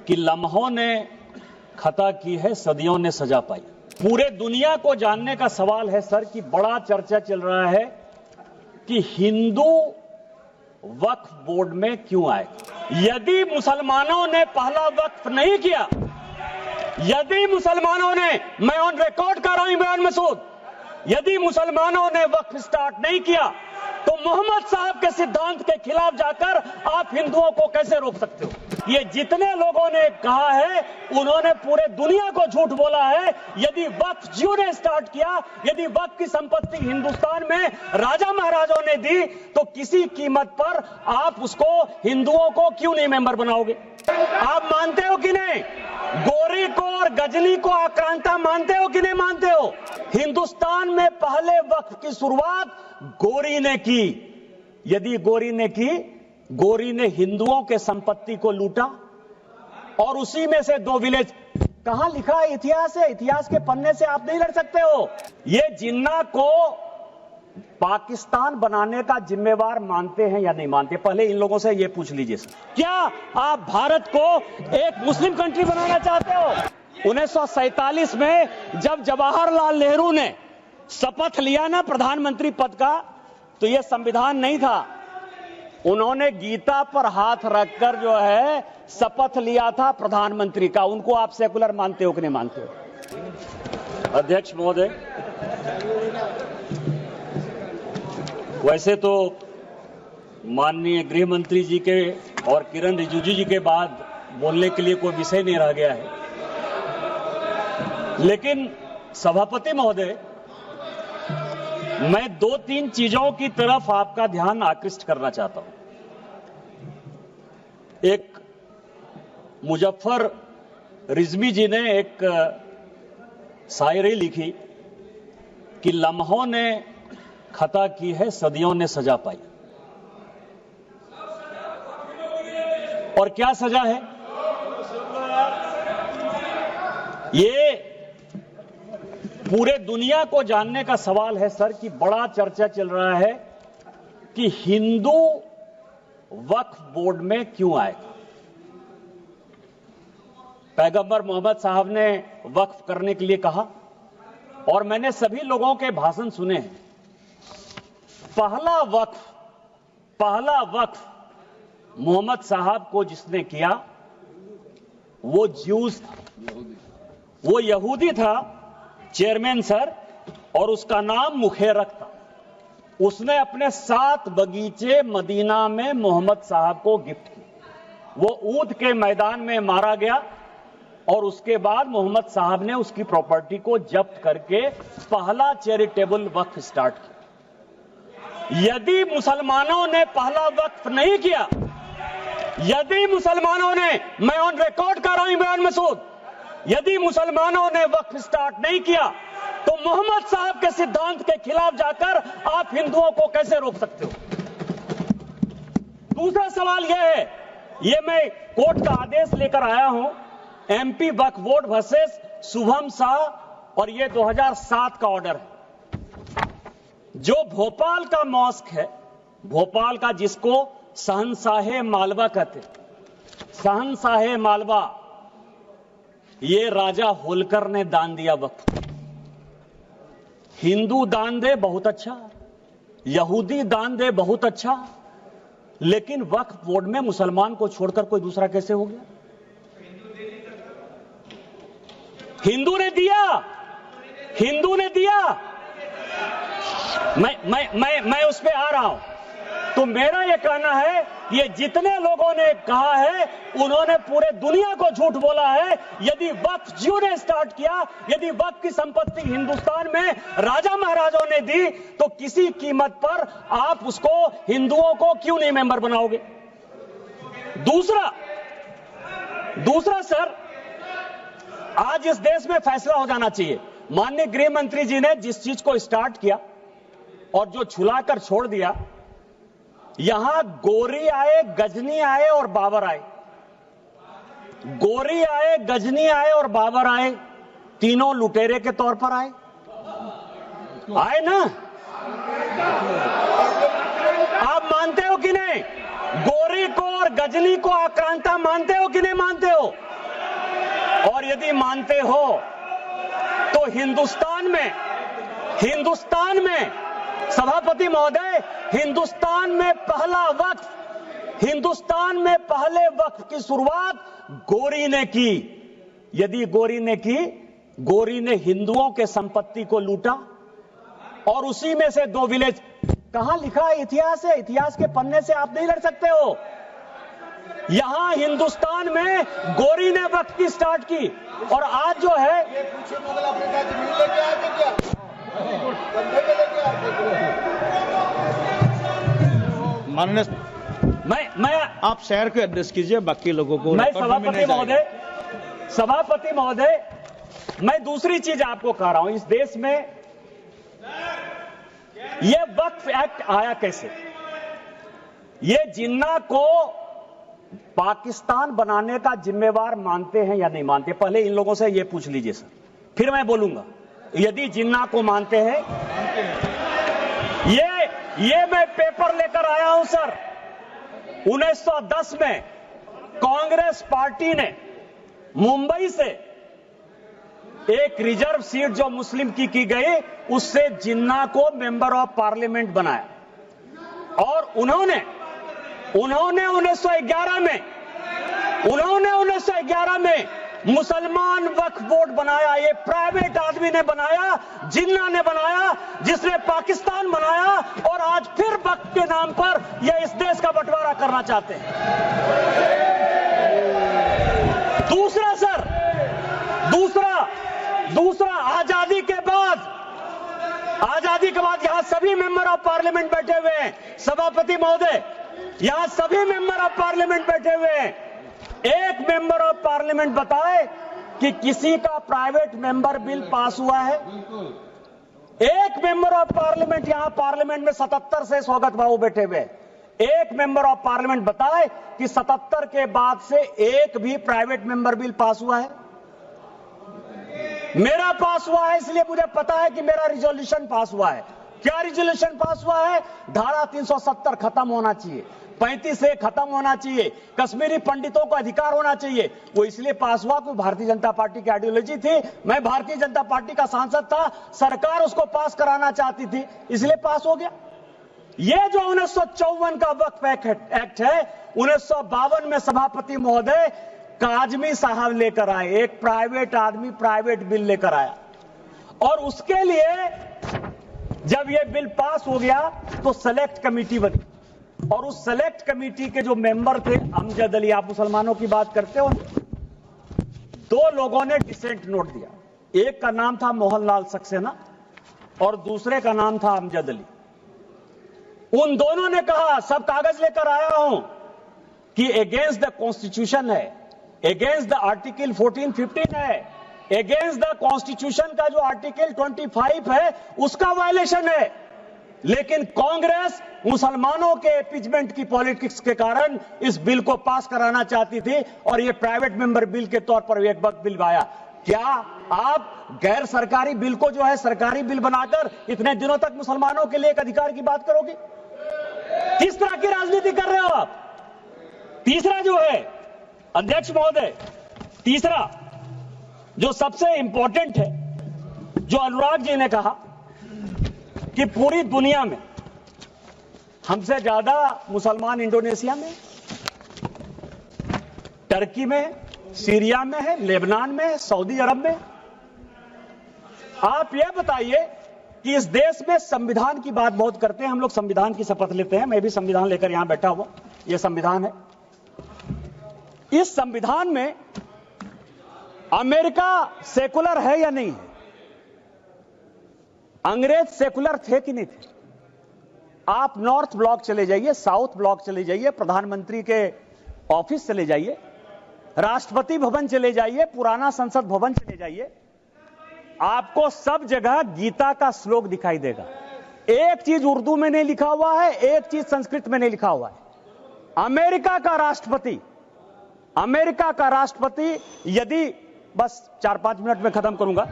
कि लम्हों ने खता की है, सदियों ने सजा पाई। पूरे दुनिया को जानने का सवाल है सर कि बड़ा चर्चा चल रहा है कि हिंदू वक्फ बोर्ड में क्यों आए। यदि मुसलमानों ने पहला वक्फ नहीं किया, यदि मुसलमानों ने, मैं ऑन रिकॉर्ड कर रहा हूं इमरान मसूद, यदि मुसलमानों ने वक्फ स्टार्ट नहीं किया तो मोहम्मद साहब के सिद्धांत के खिलाफ जाकर आप हिंदुओं को कैसे रोक सकते हो। ये जितने लोगों ने कहा है उन्होंने पूरे दुनिया को झूठ बोला है। यदि वक्फ जियो ने स्टार्ट किया, यदि वक्फ की संपत्ति हिंदुस्तान में राजा महाराजों ने दी तो किसी कीमत पर आप उसको हिंदुओं को क्यों नहीं मेंबर बनाओगे। आप मानते हो कि नहीं, गोरी को और गजनी को आक्रांता मानते हो कि नहीं मानते हो। हिंदुस्तान में पहले वक्फ की शुरुआत गोरी ने की। यदि गोरी ने की, गोरी ने हिंदुओं के संपत्ति को लूटा और उसी में से 2 विलेज। कहां लिखा है, इतिहास है, इतिहास के पन्ने से आप नहीं लड़ सकते हो। ये जिन्ना को पाकिस्तान बनाने का जिम्मेवार मानते हैं या नहीं मानते, पहले इन लोगों से ये पूछ लीजिए सर। क्या आप भारत को एक मुस्लिम कंट्री बनाना चाहते हो। 1947 में जब जवाहरलाल नेहरू ने शपथ लिया ना प्रधानमंत्री पद का, तो यह संविधान नहीं था। उन्होंने गीता पर हाथ रखकर जो है शपथ लिया था प्रधानमंत्री का। उनको आप सेकुलर मानते हो कि नहीं मानते हो। अध्यक्ष महोदय, वैसे तो माननीय गृह मंत्री जी के और किरण रिजिजू जी के बाद बोलने के लिए कोई विषय नहीं रह गया है, लेकिन सभापति महोदय, मैं 2-3 चीजों की तरफ आपका ध्यान आकृष्ट करना चाहता हूं। एक मुजफ्फर रिजवी जी ने एक शायरी लिखी कि लम्हों ने खता की है, सदियों ने सजा पाई। और क्या सजा है ये पूरे दुनिया को जानने का सवाल है सर कि बड़ा चर्चा चल रहा है कि हिंदू वक्फ बोर्ड में क्यों आए। पैगंबर मोहम्मद साहब ने वक्फ करने के लिए कहा और मैंने सभी लोगों के भाषण सुने हैं। पहला वक्फ मोहम्मद साहब को जिसने किया वो ज्यूस था, वो यहूदी था चेयरमैन सर, और उसका नाम मुखेरक था। उसने अपने 7 बगीचे मदीना में मोहम्मद साहब को गिफ्ट किए। वो ऊद के मैदान में मारा गया और उसके बाद मोहम्मद साहब ने उसकी प्रॉपर्टी को जब्त करके पहला चैरिटेबल वक्फ स्टार्ट किया। यदि मुसलमानों ने पहला वक्फ नहीं किया, यदि मुसलमानों ने, मैं ऑन रिकॉर्ड कर रहा हूं इमरान मसूद, यदि मुसलमानों ने वक्फ स्टार्ट नहीं किया तो मोहम्मद साहब के सिद्धांत के खिलाफ जाकर आप हिंदुओं को कैसे रोक सकते हो। दूसरा सवाल यह है, यह मैं कोर्ट का आदेश लेकर आया हूं, एमपी वक्फ बोर्ड वर्सेस शुभम शाह, और यह 2007 का ऑर्डर है। जो भोपाल का मॉस्क है, भोपाल का, जिसको शहंशाहे मालवा कहते, शहंशाहे मालवा, ये राजा होलकर ने दान दिया वक्फ। हिंदू दान दे बहुत अच्छा, यहूदी दान दे बहुत अच्छा, लेकिन वक्फ बोर्ड में मुसलमान को छोड़कर कोई दूसरा कैसे हो गया। हिंदू ने दिया, हिंदू ने दिया। मैं उस पे आ रहा हूं। तो मेरा यह कहना है, ये जितने लोगों ने कहा है उन्होंने पूरे दुनिया को झूठ बोला है। यदि वक्फ जियो ने स्टार्ट किया, यदि वक्फ की संपत्ति हिंदुस्तान में राजा महाराजों ने दी तो किसी कीमत पर आप उसको हिंदुओं को क्यों नहीं मेंबर बनाओगे। दूसरा सर, आज इस देश में फैसला हो जाना चाहिए। माननीय गृह मंत्री जी ने जिस चीज को स्टार्ट किया और जो छुलाकर छोड़ दिया, यहां गोरी आए, गजनी आए और बाबर आए, गोरी आए, गजनी आए और बाबर आए, तीनों लुटेरे के तौर पर आए ना। आप मानते हो कि नहीं, गोरी को और गजनी को आक्रांता मानते हो कि नहीं मानते हो। और यदि मानते हो तो हिंदुस्तान में सभापति महोदय, हिंदुस्तान में पहले वक्फ की शुरुआत गोरी ने की। यदि गोरी ने हिंदुओं के संपत्ति को लूटा और उसी में से 2 विलेज, कहां लिखा है? इतिहास है, इतिहास के पन्ने से आप नहीं लड़ सकते हो। यहां हिंदुस्तान में गोरी ने वक्फ की स्टार्ट की और आज जो है माननीय मैं आप शहर को एड्रेस कीजिए, बाकी लोगों को। मैं सभापति महोदय, मैं दूसरी चीज आपको कह रहा हूं। इस देश में यह वक्फ एक्ट आया कैसे? ये जिन्ना को पाकिस्तान बनाने का जिम्मेवार मानते हैं या नहीं मानते? पहले इन लोगों से ये पूछ लीजिए सर, फिर मैं बोलूंगा। यदि जिन्ना को मानते हैं, ये मैं पेपर लेकर आया हूं सर। 1910 में कांग्रेस पार्टी ने मुंबई से एक रिजर्व सीट जो मुस्लिम की गई, उससे जिन्ना को मेंबर ऑफ पार्लियामेंट बनाया और उन्होंने 1911 में मुसलमान वक्फ बोर्ड बनाया। ये प्राइवेट आदमी ने बनाया, जिन्ना ने बनाया, जिसने पाकिस्तान बनाया और आज फिर वक्फ के नाम पर ये इस देश का बंटवारा करना चाहते हैं। दूसरा आजादी के बाद यहां सभी मेंबर ऑफ पार्लियामेंट बैठे हुए हैं। सभापति महोदय, यहां सभी मेंबर ऑफ पार्लियामेंट बैठे हुए हैं। एक मेंबर ऑफ पार्लियामेंट बताए कि किसी का प्राइवेट मेंबर बिल पास हुआ है? एक मेंबर ऑफ पार्लियामेंट, यहां पार्लियामेंट में 77 से स्वागत बाबू बैठे हुए, एक मेंबर ऑफ पार्लियामेंट बताए कि 77 के बाद से एक भी प्राइवेट मेंबर बिल पास हुआ है? मेरा पास हुआ है, इसलिए मुझे पता है कि मेरा रिजोल्यूशन पास हुआ है। क्या रिजोल्यूशन पास हुआ है? धारा 370 खत्म होना चाहिए, 35 से खत्म होना चाहिए, कश्मीरी पंडितों को अधिकार होना चाहिए। वो इसलिए पास हुआ कि भारतीय जनता पार्टी की आइडियोलॉजी थी। मैं भारतीय जनता पार्टी का सांसद था, सरकार उसको पास कराना चाहती थी, इसलिए पास हो गया। ये जो 1954 का वक्फ एक्ट है, 1952 में सभापति महोदय काजमी साहब लेकर आए। एक प्राइवेट आदमी प्राइवेट बिल लेकर आया और उसके लिए जब यह बिल पास हो गया तो सेलेक्ट कमेटी बनी और उस सेलेक्ट कमेटी के जो मेंबर थे, अमजद अली, आप मुसलमानों की बात करते हो, 2 लोगों ने डिसेंट नोट दिया। एक का नाम था मोहनलाल सक्सेना और दूसरे का नाम था अमजद अली। उन दोनों ने कहा, सब कागज लेकर आया हूं, कि अगेंस्ट द कॉन्स्टिट्यूशन है, अगेंस्ट द आर्टिकल 14-15 है, अगेंस्ट द कॉन्स्टिट्यूशन का जो आर्टिकल 25 है उसका वायलेशन है। लेकिन कांग्रेस मुसलमानों के इम्पीचमेंट की पॉलिटिक्स के कारण इस बिल को पास कराना चाहती थी और यह प्राइवेट मेंबर बिल के तौर पर एक वक्त बिल आया। क्या आप गैर सरकारी बिल को जो है सरकारी बिल बनाकर इतने दिनों तक मुसलमानों के लिए एक अधिकार की बात करोगे? किस तरह की राजनीति कर रहे हो आप? तीसरा जो है अध्यक्ष महोदय, तीसरा जो सबसे इंपॉर्टेंट है, जो अनुराग जी ने कहा कि पूरी दुनिया में हमसे ज्यादा मुसलमान इंडोनेशिया में, टर्की में, सीरिया में है, लेबनान में, सऊदी अरब में। आप यह बताइए कि इस देश में संविधान की बात बहुत करते हैं हम लोग, संविधान की शपथ लेते हैं। मैं भी संविधान लेकर यहां बैठा हुआ, यह संविधान है। इस संविधान में अमेरिका सेकुलर है या नहीं है? अंग्रेज सेकुलर थे कि नहीं थे? आप नॉर्थ ब्लॉक चले जाइए, साउथ ब्लॉक चले जाइए, प्रधानमंत्री के ऑफिस चले जाइए, राष्ट्रपति भवन चले जाइए, पुराना संसद भवन चले जाइए, आपको सब जगह गीता का श्लोक दिखाई देगा। एक चीज उर्दू में नहीं लिखा हुआ है, एक चीज संस्कृत में नहीं लिखा हुआ है। अमेरिका का राष्ट्रपति यदि, बस 4-5 मिनट में खत्म करूंगा,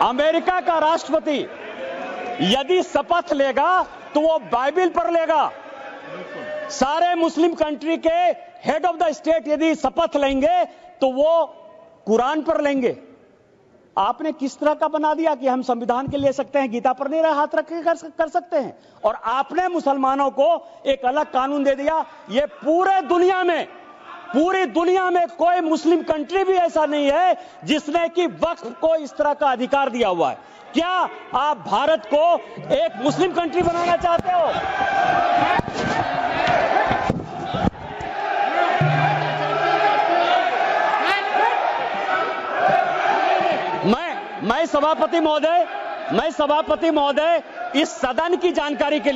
अमेरिका का राष्ट्रपति यदि शपथ लेगा तो वो बाइबल पर लेगा। सारे मुस्लिम कंट्री के हेड ऑफ द स्टेट यदि शपथ लेंगे तो वो कुरान पर लेंगे। आपने किस तरह का बना दिया कि हम संविधान के ले सकते हैं, गीता पर नहीं हाथ रख के कर सकते हैं। और आपने मुसलमानों को एक अलग कानून दे दिया। ये पूरी दुनिया में कोई मुस्लिम कंट्री भी ऐसा नहीं है जिसने कि वक्फ को इस तरह का अधिकार दिया हुआ है। क्या आप भारत को एक मुस्लिम कंट्री बनाना चाहते हो? मैं सभापति महोदय इस सदन की जानकारी के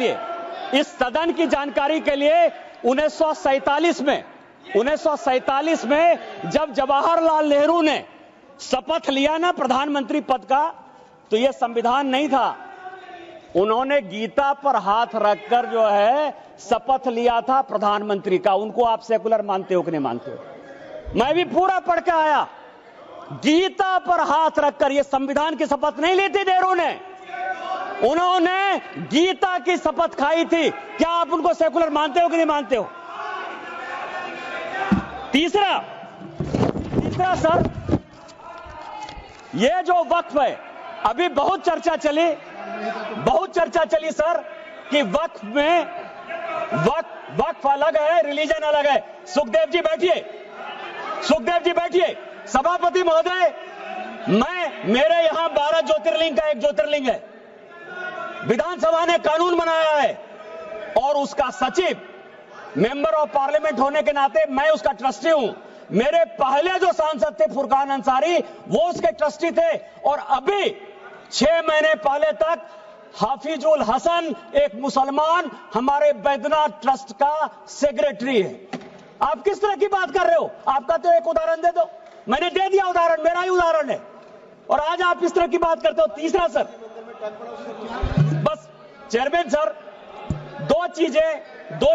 लिए 1947 में जब जवाहरलाल नेहरू ने शपथ लिया ना प्रधानमंत्री पद का, तो यह संविधान नहीं था। उन्होंने गीता पर हाथ रखकर जो है शपथ लिया था प्रधानमंत्री का। उनको आप सेकुलर मानते हो कि नहीं मानते हो? मैं भी पूरा पढ़ के आया। गीता पर हाथ रखकर, यह संविधान की शपथ नहीं ली थी नेहरू ने, उन्होंने गीता की शपथ खाई थी। क्या आप उनको सेकुलर मानते हो कि नहीं मानते हो? तीसरा सर, यह जो वक्फ है, अभी बहुत चर्चा चली सर कि वक्फ अलग है, रिलीजन अलग है। सुखदेव जी बैठिए। सभापति महोदय, मेरे यहां 12 ज्योतिर्लिंग का एक ज्योतिर्लिंग है। विधानसभा ने कानून बनाया है और उसका सचिव, मेंबर ऑफ पार्लियामेंट होने के नाते मैं उसका ट्रस्टी हूं। मेरे पहले जो सांसद थे फुरकान अंसारी, वो उसके ट्रस्टी थे। और अभी 6 महीने पहले तक हाफिजुल हसन, एक मुसलमान, हमारे बैद्यनाथ ट्रस्ट का सेक्रेटरी है। आप किस तरह की बात कर रहे हो? आपका तो एक उदाहरण दे दो। मैंने दे दिया उदाहरण, मेरा ही उदाहरण है, और आज आप इस तरह की बात करते हो। तीसरा सर, बस चेयरमैन सर, दो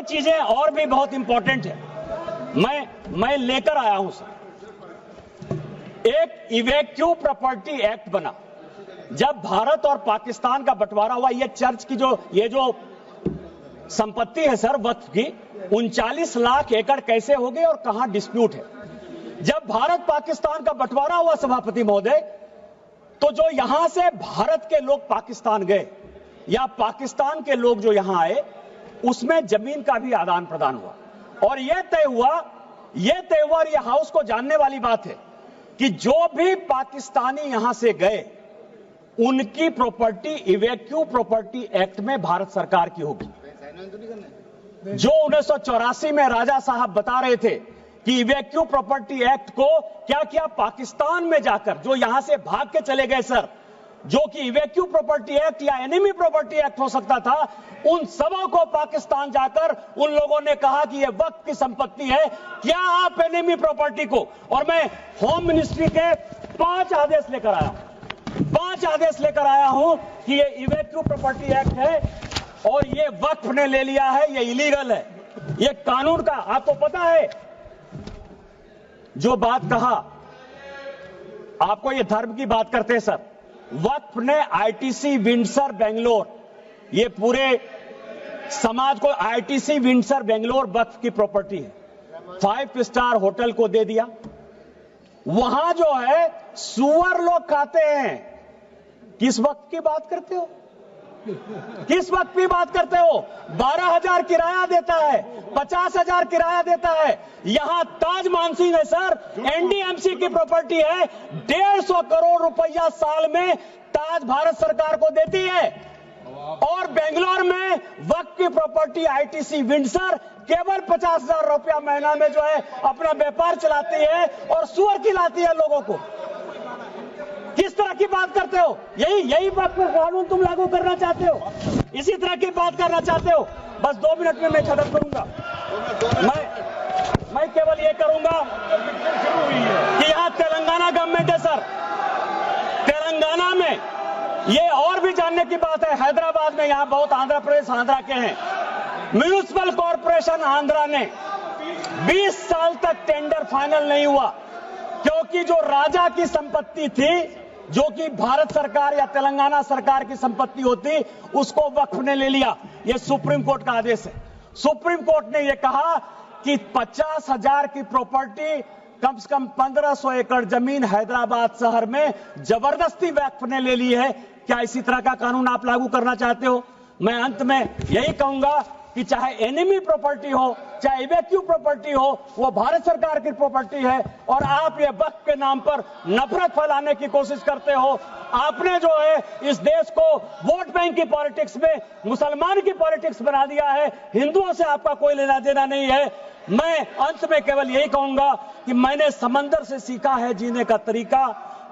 चीजें और भी बहुत इंपॉर्टेंट है, मैं लेकर आया हूं सर। एक इवैक्यू प्रॉपर्टी एक्ट बना। जब भारत और पाकिस्तान का बंटवारा हुआ, ये चर्च की ये जो संपत्ति है सर वक्फ की, 39 लाख एकड़ कैसे हो गई और कहां डिस्प्यूट है? जब भारत पाकिस्तान का बंटवारा हुआ सभापति महोदय, तो जो यहां से भारत के लोग पाकिस्तान गए या पाकिस्तान के लोग जो यहां आए, उसमें जमीन का भी आदान प्रदान हुआ। और यह तय हुआ, और यह हाउस को जानने वाली बात है कि जो भी पाकिस्तानी यहां से गए, उनकी प्रॉपर्टी इवैक्यू प्रॉपर्टी एक्ट में भारत सरकार की होगी। जो 1984 में राजा साहब बता रहे थे कि इवैक्यू प्रॉपर्टी एक्ट को क्या पाकिस्तान में जाकर, जो यहां से भाग के चले गए सर, जो कि इवैक्यू प्रॉपर्टी एक्ट या एनिमी प्रॉपर्टी एक्ट हो सकता था, उन सबों को पाकिस्तान जाकर उन लोगों ने कहा कि यह वक्त की संपत्ति है, क्या आप एनिमी प्रॉपर्टी को, और मैं होम मिनिस्ट्री के 5 आदेश लेकर आया हूं कि यह इवैक्यू प्रॉपर्टी एक्ट है और यह वक्फ ने ले लिया है, यह इलीगल है। यह कानून का, आपको पता है जो बात कहा, आपको यह धर्म की बात करते हैं सर। वक्फ ने आईटीसी विंडसर बेंगलोर, ये पूरे समाज को, आईटीसी विंडसर बेंगलोर वक्फ की प्रॉपर्टी है, 5 स्टार होटल को दे दिया। वहां जो है सुअर लोग खाते हैं। किस वक्त की बात करते हो? 12,000 किराया देता है, 50,000 किराया देता है। यहां ताज मानसिंह है सर, एनडीएमसी की प्रॉपर्टी है, 150 करोड़ रुपया साल में ताज भारत सरकार को देती है। और बेंगलोर में वक्फ की प्रॉपर्टी आईटीसी विंडसर केवल 50,000 रुपया महीना में जो है अपना व्यापार चलाती है और सुअर खिलाती है लोगों को। किस तरह की बात करते हो? यही बात पर कानून तुम लागू करना चाहते हो, इसी तरह की बात करना चाहते हो। बस 2 मिनट में मैं खत्म करूंगा। मैं केवल ये करूंगा कि यहां तेलंगाना गवर्नमेंट है सर, तेलंगाना में ये और भी जानने की बात है। हैदराबाद में, यहां बहुत आंध्र प्रदेश आंध्रा के हैं, म्युनिसिपल कॉर्पोरेशन आंध्रा ने 20 साल तक टेंडर फाइनल नहीं हुआ, क्योंकि जो राजा की संपत्ति थी, जो कि भारत सरकार या तेलंगाना सरकार की संपत्ति होती, उसको वक्फ ने ले लिया। यह सुप्रीम कोर्ट का आदेश है। सुप्रीम कोर्ट ने यह कहा कि 50,000 की प्रॉपर्टी कम से कम 1500 एकड़ जमीन हैदराबाद शहर में जबरदस्ती वक्फ ने ले ली है। क्या इसी तरह का कानून आप लागू करना चाहते हो? मैं अंत में यही कहूंगा कि चाहे एनिमी प्रॉपर्टी हो, चाहे इवैक्यू प्रॉपर्टी हो, वो भारत सरकार की प्रॉपर्टी है और आप ये वक्फ के नाम पर नफरत फैलाने की कोशिश करते हो। आपने जो है इस देश को वोट बैंक की पॉलिटिक्स में मुसलमान की पॉलिटिक्स बना दिया है। हिंदुओं से आपका कोई लेना देना नहीं है। मैं अंत में केवल यही कहूंगा कि मैंने समंदर से सीखा है जीने का तरीका,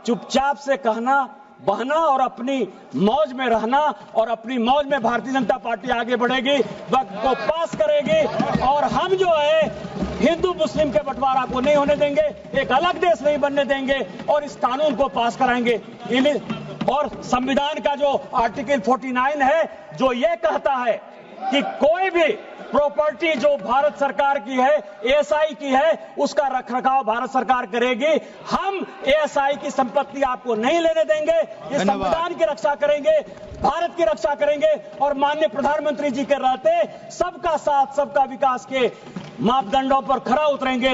चुपचाप से कहना, बहना और अपनी मौज में रहना, और अपनी मौज में भारतीय जनता पार्टी आगे बढ़ेगी, वक्त को पास करेगी और हम जो है हिंदू मुस्लिम के बंटवारा को नहीं होने देंगे, एक अलग देश नहीं बनने देंगे और इस कानून को पास कराएंगे। और संविधान का जो आर्टिकल 49 है जो ये कहता है कि कोई भी प्रॉपर्टी जो भारत सरकार की है, एएसआई की है, उसका रखरखाव भारत सरकार करेगी। हम एएसआई की संपत्ति आपको नहीं लेने देंगे। ये संविधान की रक्षा करेंगे, भारत की रक्षा करेंगे और माननीय प्रधानमंत्री जी के रहते सबका साथ सबका विकास के मापदंडों पर खरा उतरेंगे।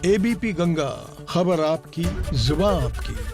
एबीपी गंगा, खबर आपकी, जुबान आपकी।